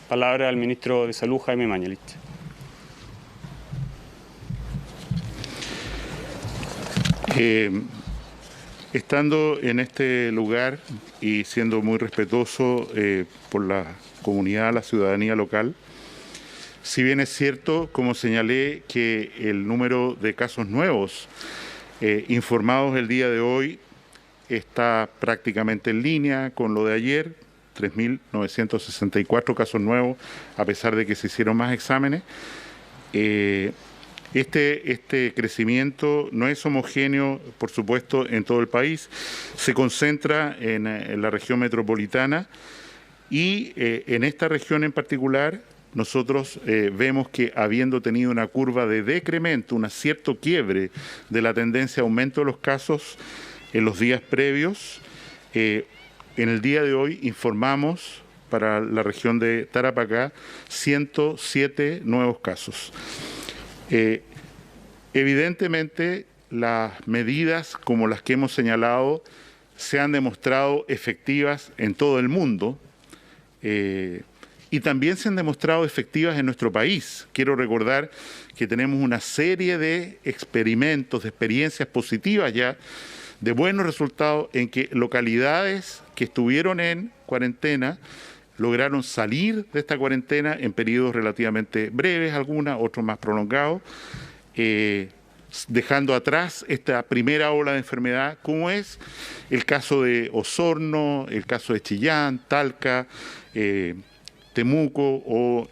palabra al ministro de Salud, Jaime Mañalich. Estando en este lugar y siendo muy respetuoso por la comunidad, la ciudadanía local, si bien es cierto, como señalé, que el número de casos nuevos informados el día de hoy está prácticamente en línea con lo de ayer, 3.964 casos nuevos, a pesar de que se hicieron más exámenes. Este crecimiento no es homogéneo, por supuesto, en todo el país. Se concentra en la región metropolitana y en esta región en particular nosotros vemos que habiendo tenido una curva de decremento, un cierto quiebre de la tendencia de aumento de los casos en los días previos, en el día de hoy informamos para la región de Tarapacá 107 nuevos casos. Evidentemente, las medidas como las que hemos señalado se han demostrado efectivas en todo el mundo y también se han demostrado efectivas en nuestro país. Quiero recordar que tenemos una serie de experimentos, de experiencias positivas ya, de buenos resultados en que localidades que estuvieron en cuarentena lograron salir de esta cuarentena en periodos relativamente breves, algunas, otros más prolongados, dejando atrás esta primera ola de enfermedad, como es el caso de Osorno, el caso de Chillán, Talca, Temuco o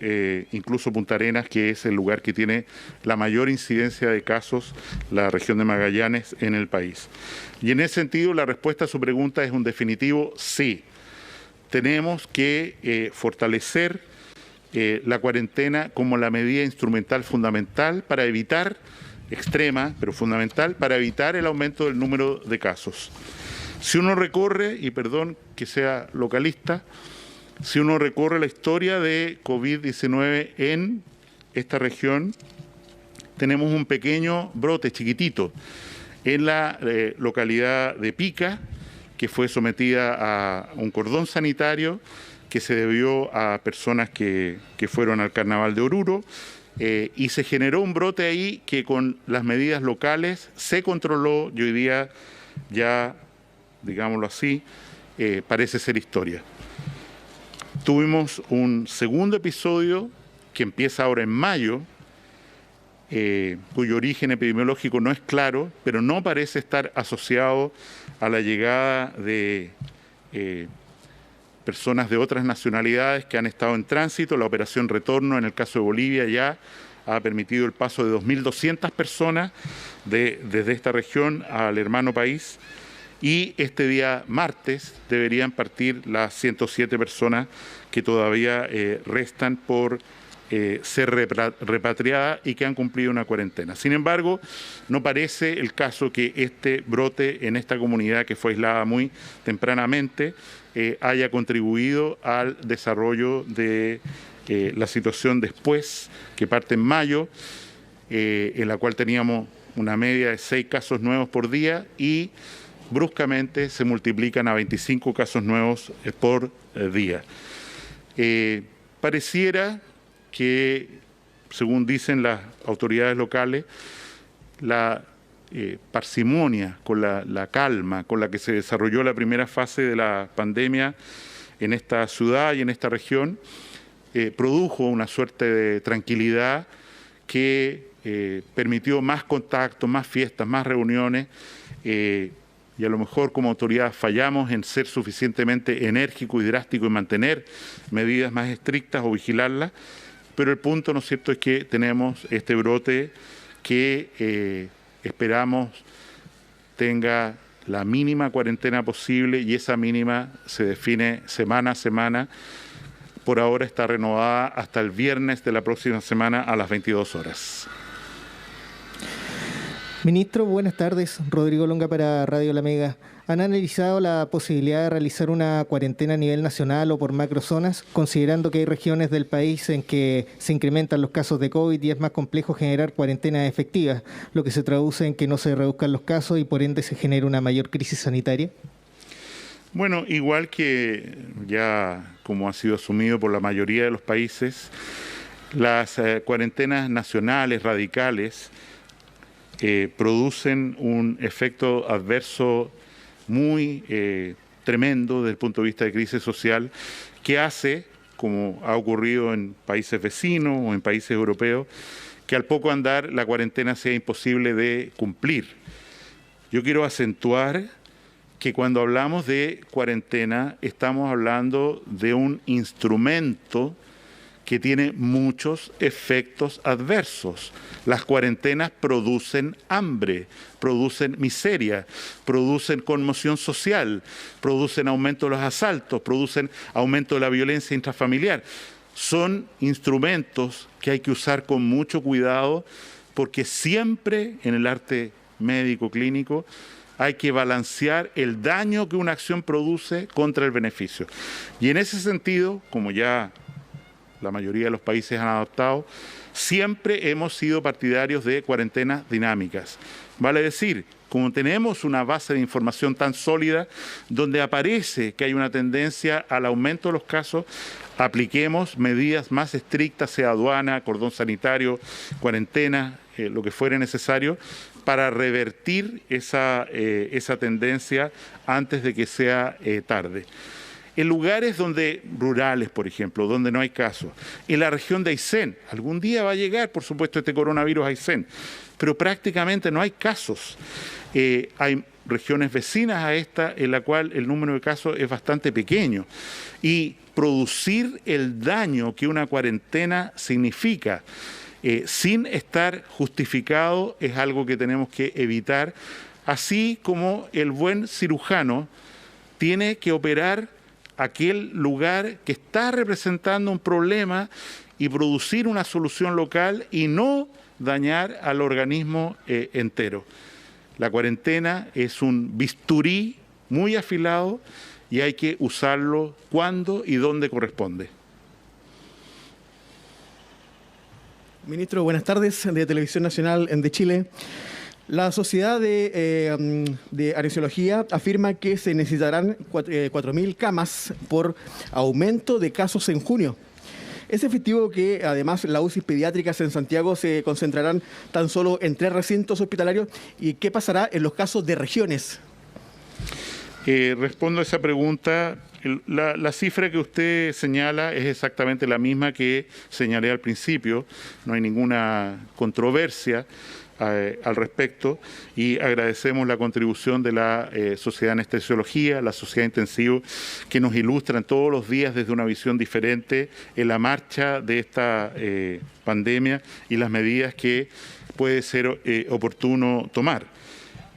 incluso Punta Arenas, que es el lugar que tiene la mayor incidencia de casos, la región de Magallanes, en el país. Y en ese sentido, la respuesta a su pregunta es un definitivo sí. Tenemos que fortalecer la cuarentena como la medida instrumental fundamental para evitar, extrema, pero fundamental, para evitar el aumento del número de casos. Si uno recorre, y perdón que sea localista, si uno recorre la historia de COVID-19 en esta región, tenemos un pequeño brote chiquitito en la localidad de Pica, que fue sometida a un cordón sanitario que se debió a personas que fueron al Carnaval de Oruro, y se generó un brote ahí que con las medidas locales se controló y hoy día ya, digámoslo así, parece ser historia. Tuvimos un segundo episodio que empieza ahora en mayo, cuyo origen epidemiológico no es claro, pero no parece estar asociado a la llegada de personas de otras nacionalidades que han estado en tránsito. La operación Retorno, en el caso de Bolivia, ya ha permitido el paso de 2.200 personas desde esta región al hermano país. Y este día martes deberían partir las 107 personas que todavía restan por ser repatriadas y que han cumplido una cuarentena. Sin embargo, no parece el caso que este brote en esta comunidad que fue aislada muy tempranamente haya contribuido al desarrollo de la situación después, que parte en mayo, en la cual teníamos una media de 6 casos nuevos por día y bruscamente se multiplican a 25 casos nuevos por día. Pareciera que, según dicen las autoridades locales, la parsimonia, con la calma con la que se desarrolló la primera fase de la pandemia en esta ciudad y en esta región, produjo una suerte de tranquilidad que permitió más contactos, más fiestas, más reuniones, y a lo mejor como autoridad fallamos en ser suficientemente enérgico y drástico en mantener medidas más estrictas o vigilarlas, pero el punto, ¿no es cierto?, es que tenemos este brote que esperamos tenga la mínima cuarentena posible y esa mínima se define semana a semana. Por ahora está renovada hasta el viernes de la próxima semana a las 22 horas. Ministro, buenas tardes. Rodrigo Longa para Radio La Mega. ¿Han analizado la posibilidad de realizar una cuarentena a nivel nacional o por macrozonas, considerando que hay regiones del país en que se incrementan los casos de COVID y es más complejo generar cuarentenas efectivas, lo que se traduce en que no se reduzcan los casos y por ende se genera una mayor crisis sanitaria? Bueno, igual que ya como ha sido asumido por la mayoría de los países, las cuarentenas nacionales radicales producen un efecto adverso muy tremendo desde el punto de vista de crisis social, que hace, como ha ocurrido en países vecinos o en países europeos, que al poco andar la cuarentena sea imposible de cumplir. Yo quiero acentuar que cuando hablamos de cuarentena estamos hablando de un instrumento que tiene muchos efectos adversos. Las cuarentenas producen hambre, producen miseria, producen conmoción social, producen aumento de los asaltos, producen aumento de la violencia intrafamiliar. Son instrumentos que hay que usar con mucho cuidado porque siempre en el arte médico clínico hay que balancear el daño que una acción produce contra el beneficio. Y en ese sentido, como ya la mayoría de los países han adoptado, siempre hemos sido partidarios de cuarentenas dinámicas. Vale decir, como tenemos una base de información tan sólida, donde aparece que hay una tendencia al aumento de los casos, apliquemos medidas más estrictas, sea aduana, cordón sanitario, cuarentena, lo que fuere necesario, para revertir esa tendencia antes de que sea tarde. En lugares rurales, por ejemplo, donde no hay casos, en la región de Aysén, algún día va a llegar, por supuesto, este coronavirus a Aysén, pero prácticamente no hay casos. Hay regiones vecinas a esta en la cual el número de casos es bastante pequeño. Y producir el daño que una cuarentena significa sin estar justificado es algo que tenemos que evitar, así como el buen cirujano tiene que operar aquel lugar que está representando un problema y producir una solución local y no dañar al organismo entero. La cuarentena es un bisturí muy afilado y hay que usarlo cuando y donde corresponde. Ministro, buenas tardes, de Televisión Nacional de Chile. La Sociedad de Anestesiología afirma que se necesitarán 4.000 camas por aumento de casos en junio. ¿Es efectivo que además las UCI pediátricas en Santiago se concentrarán tan solo en 3 recintos hospitalarios? ¿Y qué pasará en los casos de regiones? Respondo a esa pregunta. La cifra que usted señala es exactamente la misma que señalé al principio. No hay ninguna controversia al respecto y agradecemos la contribución de la Sociedad de Anestesiología, la Sociedad de Intensivo, que nos ilustran todos los días desde una visión diferente en la marcha de esta pandemia y las medidas que puede ser oportuno tomar.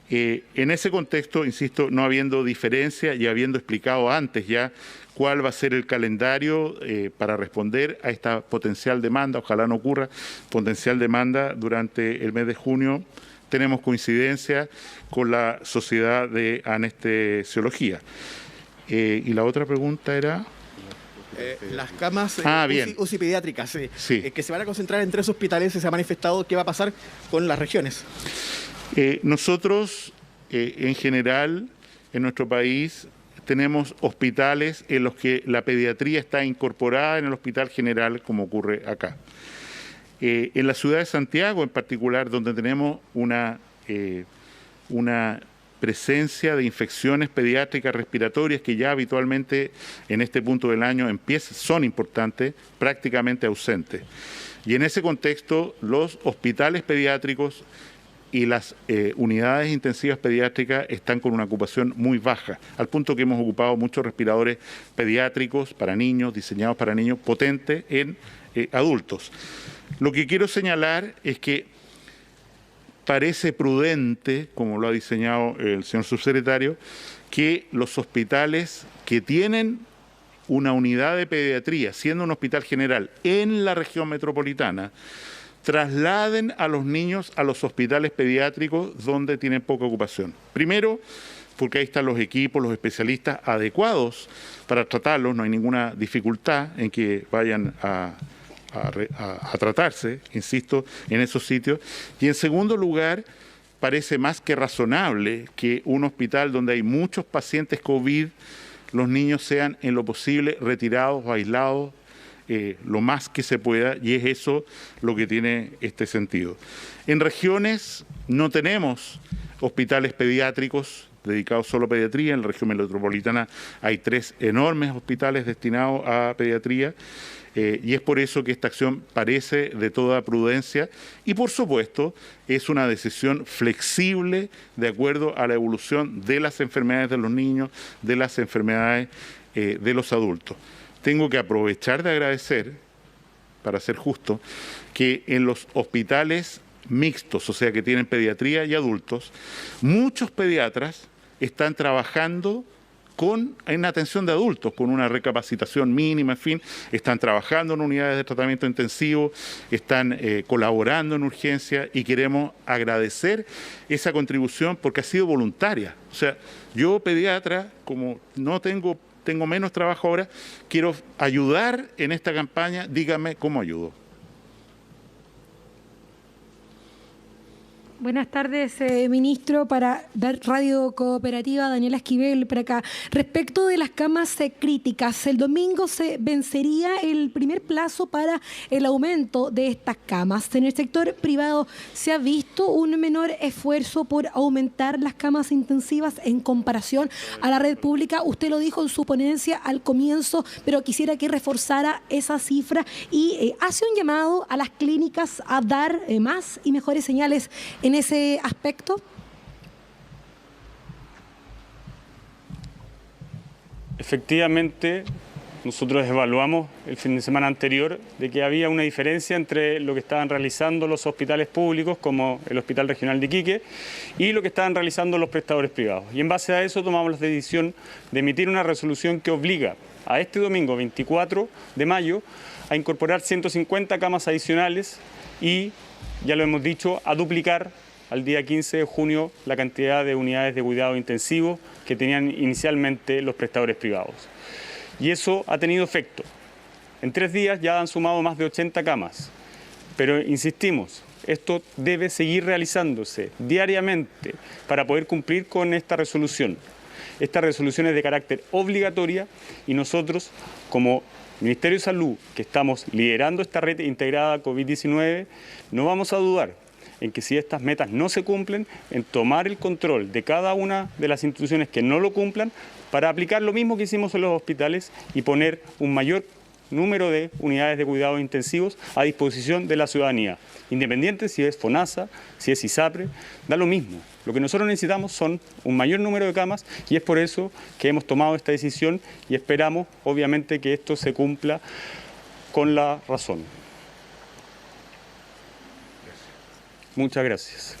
En ese contexto, insisto, no habiendo diferencia y habiendo explicado antes ya cuál va a ser el calendario para responder a esta potencial demanda, ojalá no ocurra, potencial demanda durante el mes de junio, tenemos coincidencia con la Sociedad de Anestesiología. Y la otra pregunta era... las camas UCI pediátricas sí. Que se van a concentrar en 3 hospitales, se ha manifestado qué va a pasar con las regiones. Nosotros, en general, en nuestro país, tenemos hospitales en los que la pediatría está incorporada en el hospital general, como ocurre acá. En la ciudad de Santiago, en particular, donde tenemos una presencia de infecciones pediátricas respiratorias que ya habitualmente en este punto del año son importantes, prácticamente ausentes. Y en ese contexto, los hospitales pediátricos y las unidades intensivas pediátricas están con una ocupación muy baja, al punto que hemos ocupado muchos respiradores pediátricos para niños, diseñados para niños, potentes en adultos. Lo que quiero señalar es que parece prudente, como lo ha diseñado el señor subsecretario, que los hospitales que tienen una unidad de pediatría, siendo un hospital general en la región metropolitana, trasladen a los niños a los hospitales pediátricos donde tienen poca ocupación. Primero, porque ahí están los equipos, los especialistas adecuados para tratarlos, no hay ninguna dificultad en que vayan a tratarse, insisto, en esos sitios. Y en segundo lugar, parece más que razonable que un hospital donde hay muchos pacientes COVID los niños sean en lo posible retirados o aislados lo más que se pueda, y es eso lo que tiene este sentido. En regiones no tenemos hospitales pediátricos dedicados solo a pediatría. En la región metropolitana hay 3 enormes hospitales destinados a pediatría, y es por eso que esta acción parece de toda prudencia y, por supuesto, es una decisión flexible de acuerdo a la evolución de las enfermedades de los niños, de las enfermedades de los adultos. Tengo que aprovechar de agradecer, para ser justo, que en los hospitales mixtos, o sea, que tienen pediatría y adultos, muchos pediatras están trabajando en atención de adultos, con una recapacitación mínima, en fin, están trabajando en unidades de tratamiento intensivo, están colaborando en urgencia, y queremos agradecer esa contribución porque ha sido voluntaria. O sea, yo pediatra, como no tengo menos trabajo ahora, quiero ayudar en esta campaña, dígame cómo ayudo. Buenas tardes, ministro. Para Radio Cooperativa, Daniela Esquivel, para acá. Respecto de las camas críticas, el domingo se vencería el primer plazo para el aumento de estas camas. En el sector privado, ¿se ha visto un menor esfuerzo por aumentar las camas intensivas en comparación a la red pública? Usted lo dijo en su ponencia al comienzo, pero quisiera que reforzara esa cifra y hace un llamado a las clínicas a dar más y mejores señales en ese aspecto. Efectivamente, nosotros evaluamos el fin de semana anterior de que había una diferencia entre lo que estaban realizando los hospitales públicos, como el Hospital Regional de Iquique, y lo que estaban realizando los prestadores privados. Y en base a eso tomamos la decisión de emitir una resolución que obliga a este domingo 24 de mayo a incorporar 150 camas adicionales y, ya lo hemos dicho, a duplicar al día 15 de junio la cantidad de unidades de cuidado intensivo que tenían inicialmente los prestadores privados. Y eso ha tenido efecto. En 3 días ya han sumado más de 80 camas. Pero insistimos, esto debe seguir realizándose diariamente para poder cumplir con esta resolución. Esta resolución es de carácter obligatoria y nosotros, como Ministerio de Salud, que estamos liderando esta red integrada COVID-19, no vamos a dudar en que si estas metas no se cumplen, en tomar el control de cada una de las instituciones que no lo cumplan para aplicar lo mismo que hicimos en los hospitales y poner un mayor número de unidades de cuidados intensivos a disposición de la ciudadanía. Independiente si es FONASA, si es ISAPRE, da lo mismo. Lo que nosotros necesitamos son un mayor número de camas y es por eso que hemos tomado esta decisión y esperamos, obviamente, que esto se cumpla con la razón. Muchas gracias.